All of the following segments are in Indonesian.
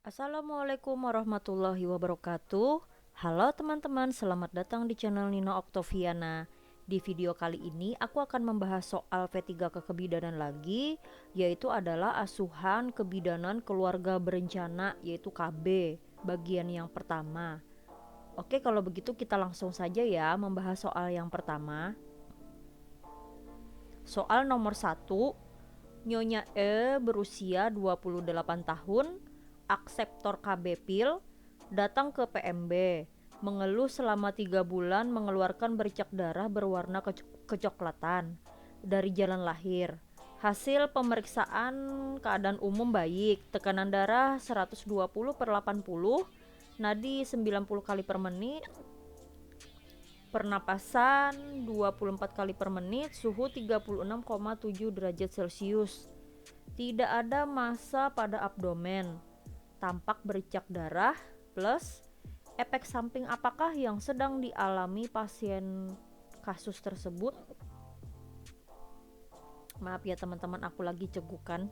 Assalamualaikum warahmatullahi wabarakatuh. Halo teman-teman, selamat datang di channel Nina Oktoviana. Di video kali ini aku akan membahas soal V3 kekebidanan lagi, yaitu adalah asuhan kebidanan keluarga berencana, yaitu KB, bagian yang pertama. Oke, kalau begitu kita langsung saja ya membahas soal yang pertama. Soal nomor 1, Nyonya E berusia 28 tahun, akseptor KB pil, datang ke PMB, mengeluh selama 3 bulan mengeluarkan bercak darah berwarna kecoklatan dari jalan lahir. Hasil pemeriksaan keadaan umum baik, tekanan darah 120/80, nadi 90 kali per menit, pernapasan 24 kali per menit, suhu 36,7 derajat Celcius. Tidak ada massa pada abdomen. Tampak bercak darah plus efek samping apakah yang sedang dialami pasien kasus tersebut? Maaf ya teman-teman, aku lagi cegukan.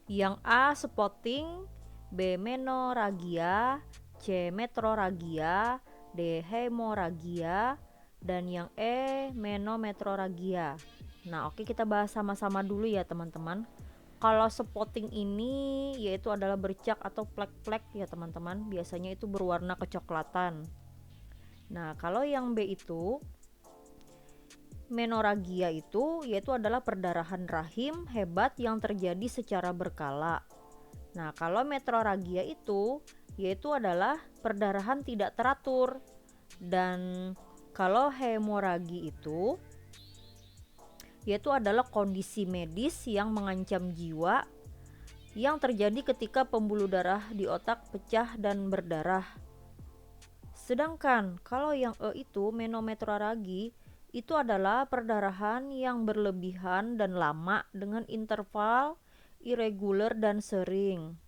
Yang A spotting, B menorrhagia, C metrorrhagia, D hemorrhagia, dan yang E menometrorrhagia. Nah, oke, kita bahas sama-sama dulu ya teman-teman. Kalau spotting ini yaitu adalah bercak atau plek-plek ya teman-teman, biasanya itu berwarna kecoklatan. Nah, kalau yang B itu menorrhagia itu yaitu adalah perdarahan rahim hebat yang terjadi secara berkala. Nah, kalau metrorrhagia itu yaitu adalah perdarahan tidak teratur. Dan kalau hemoragi itu yaitu adalah kondisi medis yang mengancam jiwa yang terjadi ketika pembuluh darah di otak pecah dan berdarah. Sedangkan kalau yang E itu menometrorrhagi itu adalah perdarahan yang berlebihan dan lama dengan interval irregular dan sering.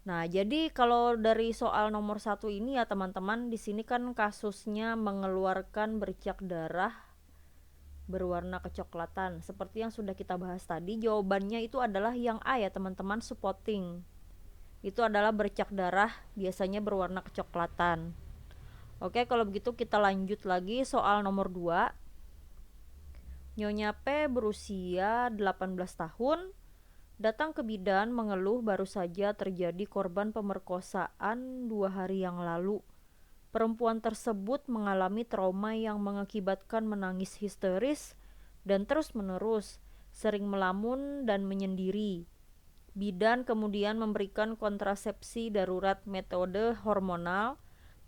Nah, jadi kalau dari soal nomor 1 ini ya teman-teman, di sini kan kasusnya mengeluarkan bercak darah berwarna kecoklatan. Seperti yang sudah kita bahas tadi, jawabannya itu adalah yang A ya teman-teman, spotting. Itu adalah bercak darah biasanya berwarna kecoklatan. Oke, kalau begitu kita lanjut lagi soal nomor 2. Nyonya P berusia 18 tahun, datang ke bidan mengeluh baru saja terjadi korban pemerkosaan 2 hari yang lalu. Perempuan tersebut mengalami trauma yang mengakibatkan menangis histeris dan terus-menerus, sering melamun dan menyendiri. Bidan kemudian memberikan kontrasepsi darurat metode hormonal,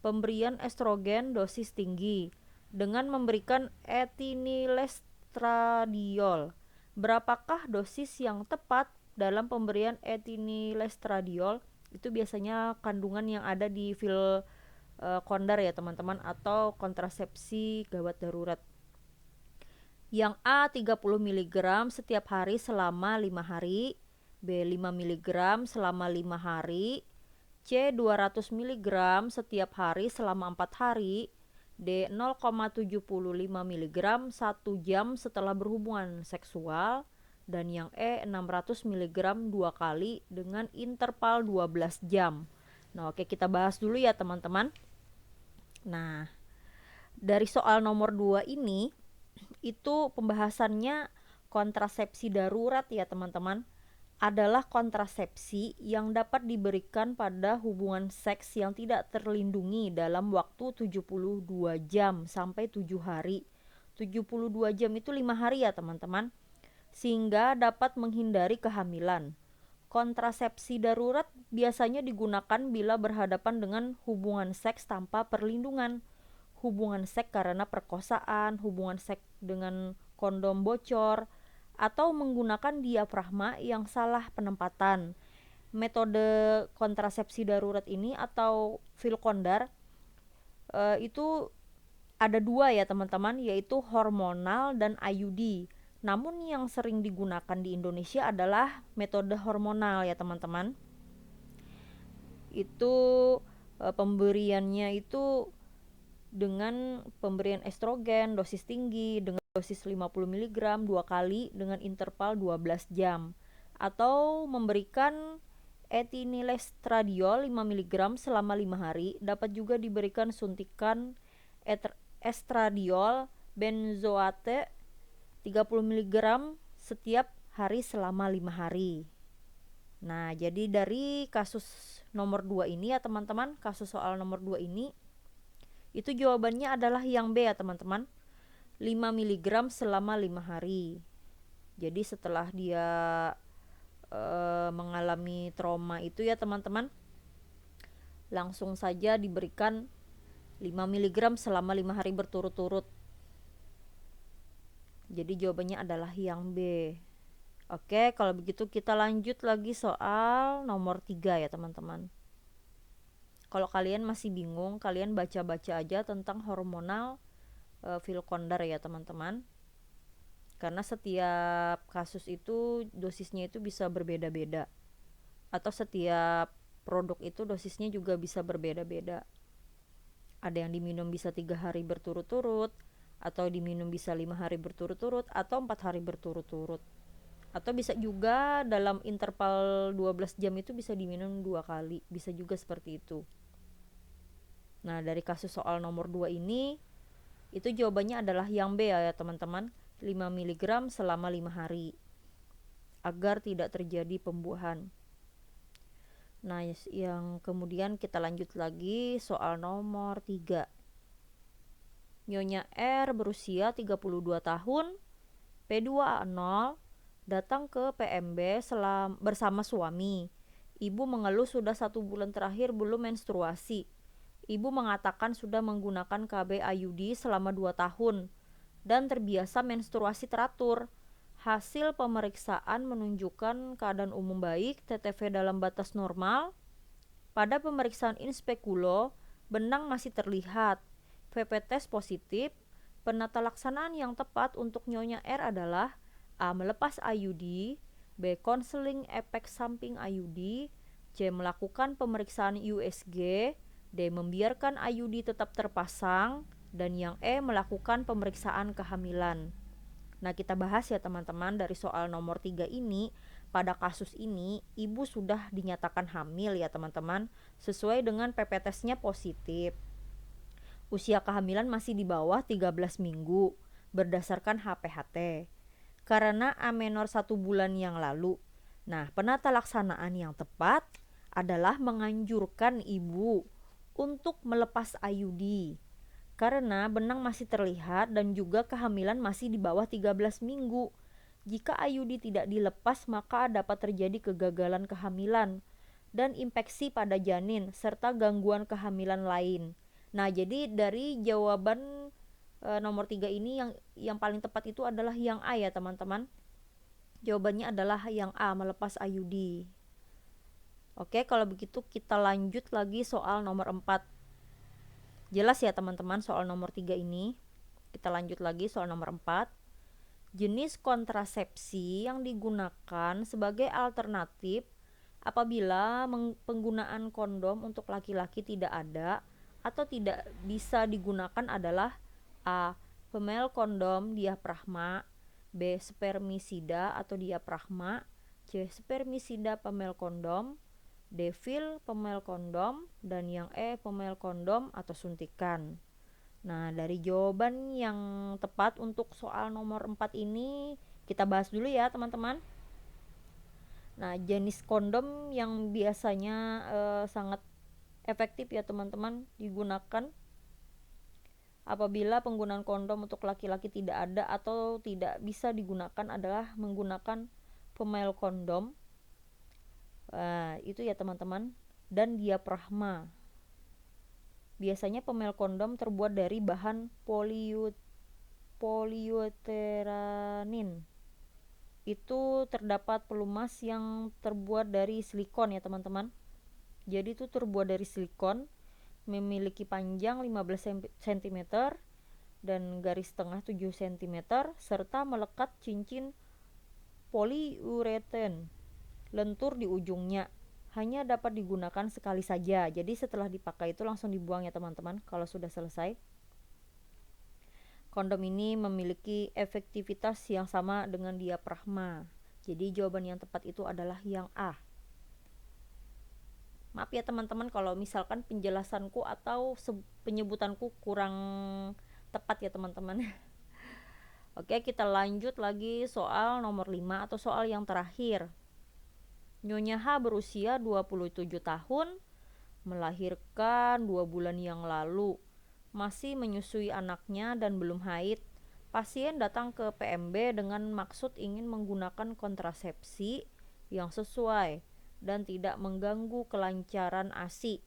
pemberian estrogen dosis tinggi, dengan memberikan etinilestradiol. Berapakah dosis yang tepat dalam pemberian etinilestradiol? Itu biasanya kandungan yang ada di pil kondar ya teman-teman, atau kontrasepsi gawat darurat. Yang A 30 mg setiap hari selama 5 hari, B 5 mg selama 5 hari, C 200 mg setiap hari selama 4 hari, D 0,75 mg 1 jam setelah berhubungan seksual, dan yang E 600 mg 2 kali dengan interval 12 jam. Nah, oke, kita bahas dulu ya teman-teman. Nah, dari soal nomor 2 ini itu pembahasannya kontrasepsi darurat ya teman-teman, adalah kontrasepsi yang dapat diberikan pada hubungan seks yang tidak terlindungi dalam waktu 72 jam sampai 7 hari. 72 jam itu 5 hari ya teman-teman, sehingga dapat menghindari kehamilan. Kontrasepsi darurat biasanya digunakan bila berhadapan dengan hubungan seks tanpa perlindungan, hubungan seks karena perkosaan, hubungan seks dengan kondom bocor, atau menggunakan diafragma yang salah penempatan. Metode kontrasepsi darurat ini atau pil kondar itu ada 2 ya teman-teman, yaitu hormonal dan IUD. Namun yang sering digunakan di Indonesia adalah metode hormonal ya teman-teman. Itu pemberiannya itu dengan pemberian estrogen dosis tinggi dengan dosis 50 mg 2 kali dengan interval 12 jam, atau memberikan etinilestradiol 5 mg selama 5 hari. Dapat juga diberikan suntikan estradiol benzoate 30 mg setiap hari selama 5 hari. Nah, jadi dari kasus nomor 2 ini ya teman-teman, kasus soal nomor 2 ini, itu jawabannya adalah yang B ya teman-teman, 5 mg selama 5 hari. Jadi setelah dia mengalami trauma itu ya teman-teman, langsung saja diberikan 5 mg selama 5 hari berturut-turut. Jadi jawabannya adalah yang B. Oke, kalau begitu kita lanjut lagi soal nomor 3 ya teman-teman. Kalau kalian masih bingung, kalian baca-baca aja tentang hormonal Vilkondar ya teman-teman. Karena setiap kasus itu dosisnya itu bisa berbeda-beda. Atau setiap produk itu dosisnya juga bisa berbeda-beda. Ada yang diminum bisa 3 hari berturut-turut, atau diminum bisa 5 hari berturut-turut, atau 4 hari berturut-turut. Atau bisa juga dalam interval 12 jam itu bisa diminum 2 kali, bisa juga seperti itu. Nah, dari kasus soal nomor 2 ini, itu jawabannya adalah yang B ya teman-teman, 5 mg selama 5 hari agar tidak terjadi pembuahan. Nah, yang kemudian kita lanjut lagi soal nomor 3. Nyonya R berusia 32 tahun, P2A0, datang ke PMB bersama suami. Ibu mengeluh sudah 1 bulan terakhir belum menstruasi. Ibu mengatakan sudah menggunakan KB IUD selama 2 tahun dan terbiasa menstruasi teratur. Hasil pemeriksaan menunjukkan keadaan umum baik, TTV dalam batas normal. Pada pemeriksaan inspekulo, benang masih terlihat. VP test positif. Penata laksanaan yang tepat untuk Nyonya R adalah A. Melepas IUD, B. Konseling efek samping IUD, C. Melakukan pemeriksaan USG, D. Membiarkan IUD tetap terpasang, dan yang E. Melakukan pemeriksaan kehamilan. Nah, kita bahas ya teman-teman, dari soal nomor 3 ini. Pada kasus ini ibu sudah dinyatakan hamil ya teman-teman, sesuai dengan PP testnya positif. Usia kehamilan masih di bawah 13 minggu berdasarkan HPHT karena amenor 1 bulan yang lalu. Nah, penata laksanaan yang tepat adalah menganjurkan ibu untuk melepas IUD karena benang masih terlihat dan juga kehamilan masih di bawah 13 minggu. Jika IUD tidak dilepas, maka dapat terjadi kegagalan kehamilan dan infeksi pada janin serta gangguan kehamilan lain. Nah, jadi dari jawaban nomor 3 ini yang paling tepat itu adalah yang A ya teman-teman. Jawabannya adalah yang A, melepas IUD. Oke, kalau begitu kita lanjut lagi soal nomor 4. Jelas ya teman-teman soal nomor 3 ini. Kita lanjut lagi soal nomor 4. Jenis kontrasepsi yang digunakan sebagai alternatif apabila penggunaan kondom untuk laki-laki tidak ada atau tidak bisa digunakan adalah A. Female kondom diafragma, B. Spermisida atau diafragma, C. Spermisida female kondom, D. Fil female kondom, dan yang E. Female kondom atau suntikan. Nah, dari jawaban yang tepat untuk soal nomor 4 ini kita bahas dulu ya teman-teman. Nah, jenis kondom yang biasanya sangat efektif ya teman-teman digunakan apabila penggunaan kondom untuk laki-laki tidak ada atau tidak bisa digunakan adalah menggunakan female kondom. Itu ya teman-teman, dan diafragma. Biasanya female kondom terbuat dari bahan poliuteranin. Itu terdapat pelumas yang terbuat dari silikon ya teman-teman. Jadi itu terbuat dari silikon, memiliki panjang 15 cm dan garis tengah 7 cm serta melekat cincin poliuretan lentur di ujungnya. Hanya dapat digunakan sekali saja. Jadi setelah dipakai itu langsung dibuang ya teman-teman kalau sudah selesai. Kondom ini memiliki efektivitas yang sama dengan diafragma. Jadi jawaban yang tepat itu adalah yang A. Maaf ya teman-teman kalau misalkan penjelasanku atau penyebutanku kurang tepat ya teman-teman. Oke, kita lanjut lagi soal nomor 5 atau soal yang terakhir. Nyonya H berusia 27 tahun, melahirkan 2 bulan yang lalu. Masih menyusui anaknya dan belum haid. Pasien datang ke PMB dengan maksud ingin menggunakan kontrasepsi yang sesuai dan tidak mengganggu kelancaran ASI.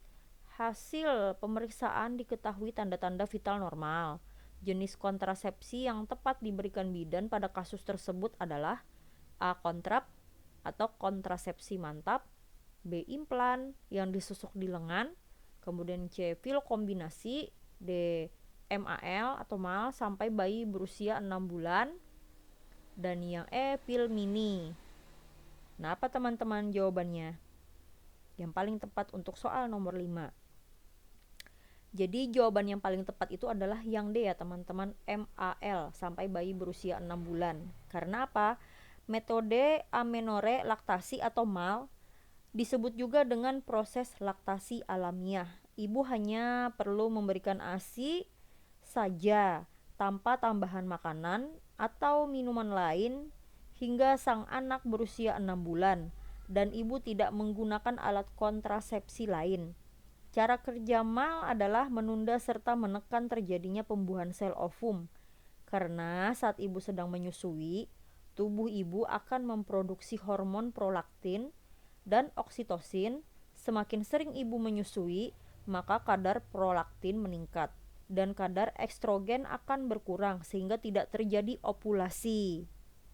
Hasil pemeriksaan diketahui tanda-tanda vital normal. Jenis kontrasepsi yang tepat diberikan bidan pada kasus tersebut adalah A. Kontrap atau kontrasepsi mantap, B. Implan yang disusuk di lengan, kemudian C. Pil kombinasi, D. MAL atau MAL sampai bayi berusia 6 bulan, dan yang E. Pil mini. Nah, apa teman-teman jawabannya? Yang paling tepat untuk soal nomor 5. Jadi jawaban yang paling tepat itu adalah yang D ya teman-teman, MAL sampai bayi berusia 6 bulan. Karena apa? Metode amenore laktasi atau MAL disebut juga dengan proses laktasi alamiah. Ibu hanya perlu memberikan ASI saja tanpa tambahan makanan atau minuman lain hingga sang anak berusia 6 bulan dan ibu tidak menggunakan alat kontrasepsi lain. Cara kerja MAL adalah menunda serta menekan terjadinya pembuahan sel ovum. Karena saat ibu sedang menyusui, tubuh ibu akan memproduksi hormon prolaktin dan oksitosin. Semakin sering ibu menyusui, maka kadar prolaktin meningkat dan kadar estrogen akan berkurang sehingga tidak terjadi ovulasi.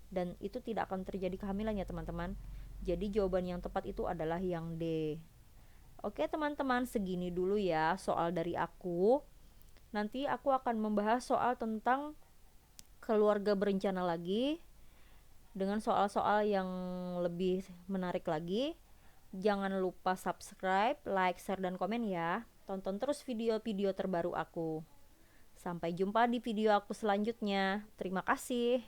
Dan itu tidak akan terjadi kehamilan ya teman-teman. Jadi jawaban yang tepat itu adalah yang D. Oke teman-teman, segini dulu ya soal dari aku. Nanti aku akan membahas soal tentang keluarga berencana lagi dengan soal-soal yang lebih menarik lagi. Jangan lupa subscribe, like, share, dan komen ya. Tonton terus video-video terbaru aku. Sampai jumpa di video aku selanjutnya. Terima kasih.